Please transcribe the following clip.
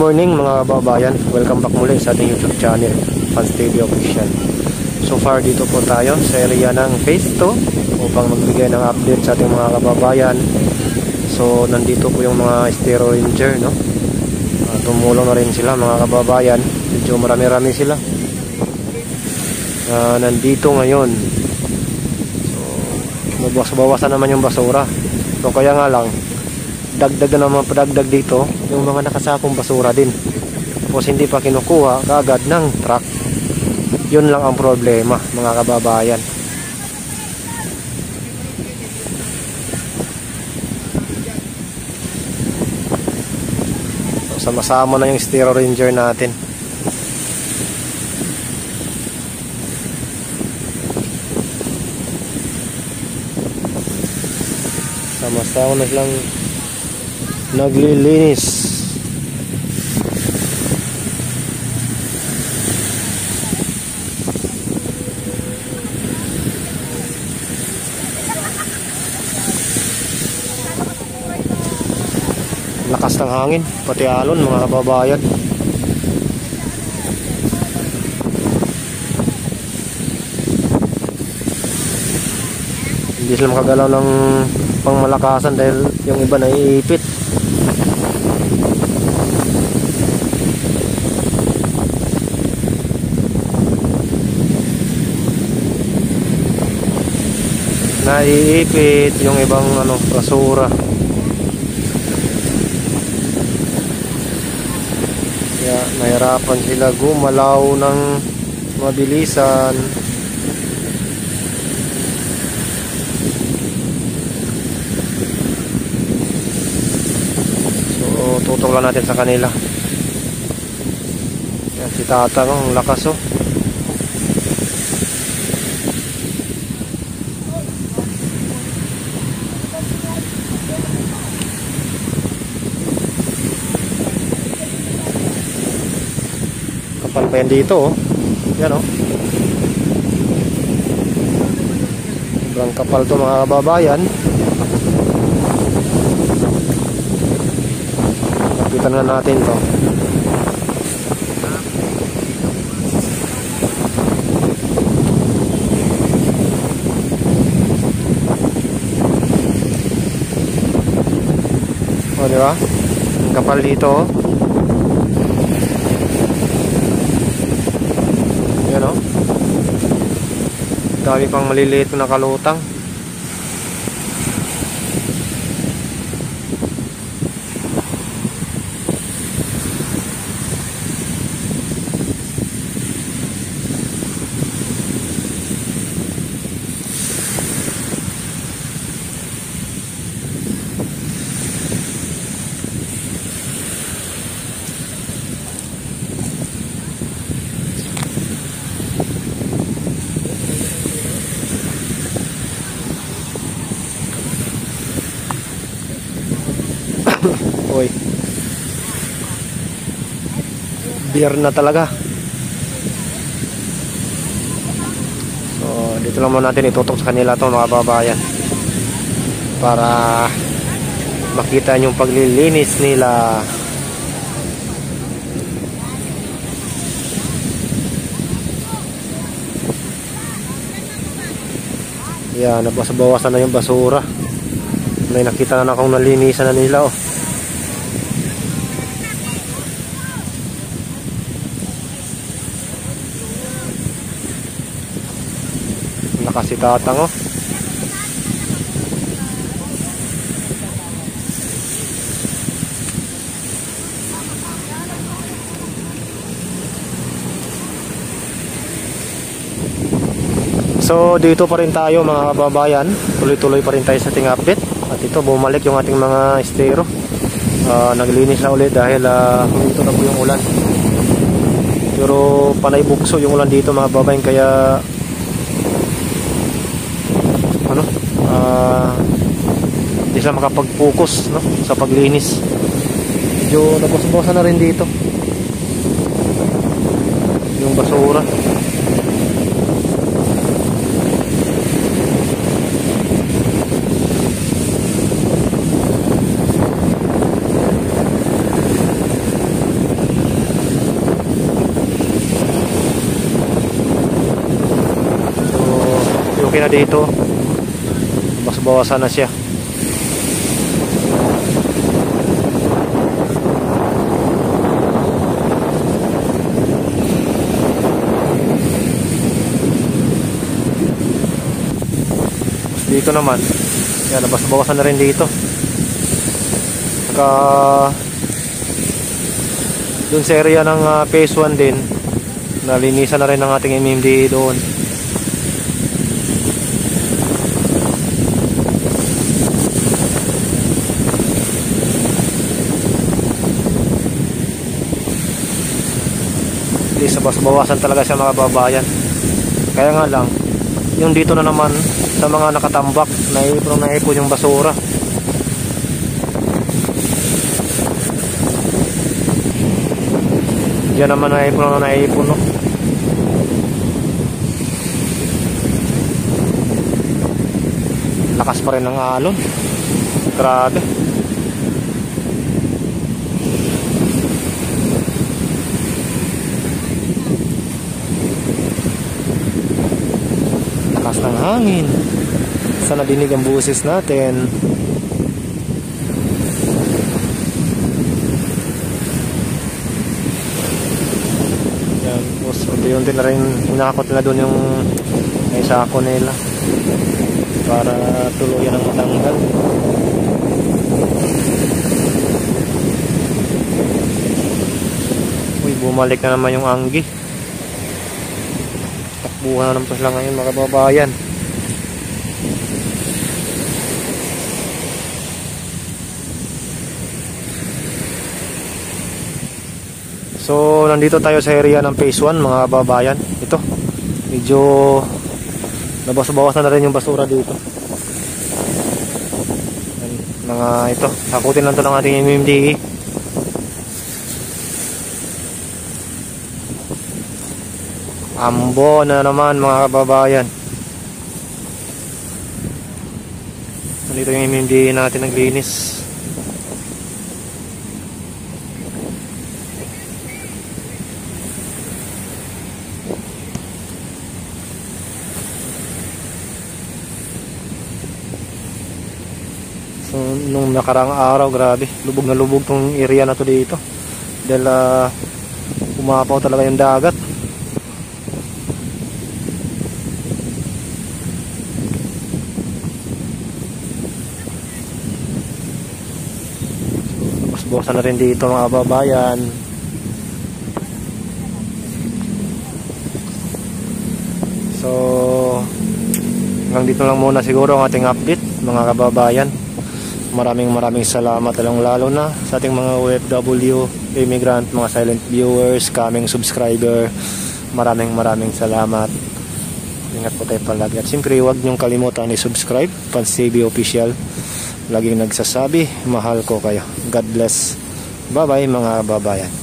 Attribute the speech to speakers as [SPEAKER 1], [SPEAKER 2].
[SPEAKER 1] morning mga kababayan, welcome back muli sa ating YouTube channel, Fans TV Official. So far dito po tayo sa area ng Phase 2 upang magbigay ng update sa ating mga kababayan. So nandito po yung mga Estero Ranger, no? Tumulong na rin sila mga kababayan, medyo marami-rami sila nandito ngayon. So bawasan naman yung basura. So kaya nga lang dagdag na naman padagdag dito yung mga nakasakong basura din, tapos hindi pa kinukuha kaagad ng truck. Yun lang ang problema mga kababayan. So sama-sama na yung Estero Ranger natin. Sama-sama na silang naglilinis. Lakas ng hangin, pati alon mga kababayan. Hindi sila makagalaw ng pangmalakasan dahil yung iba naiipit. Naiipit yung ibang basura. Kaya nahirapan sila gumalaw ng mabilisan. So tutok lang natin sa kanila. Yan si Tatang, ang lakas oh. Kapal pa yan dito oh. Yan oh. Sobrang kapal to mga kababayan. Lapitan na natin to. O diba? Ang kapal dito oh. Yan o. Dami pang maliliit na kalutang. Uy, beer na talaga. So dito lang muna natin itutok sa kanila to mga kababayan, para makita yung paglilinis nila. Yan, nabawasan na yung basura. May nakita na akong nalinisan na nila oh. Lakas si Tatang oh. So dito pa rin tayo mga kababayan, tuloy-tuloy pa rin tayo sa ating update. At ito bumalik yung ating mga estero. Naglinis na ulit dahil dito na po yung ulan. Pero panay bukso yung ulan dito mga kababayan, kaya hindi sila makapag-focus sa paglinis. Medyo nabos-bosan na rin dito yung basura. okay na dito. Mas bawasan na siya. Dito naman, yan, nabas-bawasan na rin dito. Saka dun sa area ng phase 1 din, nalinisan na rin ng ating MMDA doon. Hindi, sabas-bawasan talaga siya mga kababayan. Kaya nga lang, yung dito na naman sa mga nakatambak, naipon yung basura. Diyan naman naipon, no? Lakas pa rin ng alon. Grabe. Lakas ng hangin. Sana dinig ang buses natin. Yan, unti-unti na rin inakot nila doon yung may sako nila para tuluyan ang matanggal. Uy, bumalik na naman yung anggi. Takbuhan na naman sila ngayon mga kababayan. So, nandito tayo sa area ng phase 1 mga kababayan. Ito, medyo nabas-bawas na rin yung basura dito. Yan, mga ito, hakutin lang ito ng ating MMDA. Ambo na naman mga kababayan. Nandito yung MMDA natin naglinis. So, nung nakaraang araw, grabe, lubog na lubog tong area na to dito. Dahil umapaw talaga yung dagat. Mas bawasan na rin dito mga kababayan. So, hanggang dito lang muna siguro ang ating update mga kababayan. Maraming salamat lalo na sa ating mga OFW, immigrant, mga silent viewers, kaming subscriber. Maraming salamat. Ingat po tayo palagi. At siyempre huwag niyong kalimutan i-subscribe, Fans TV Official. Laging nagsasabi, mahal ko kayo. God bless. Bye bye mga kababayan.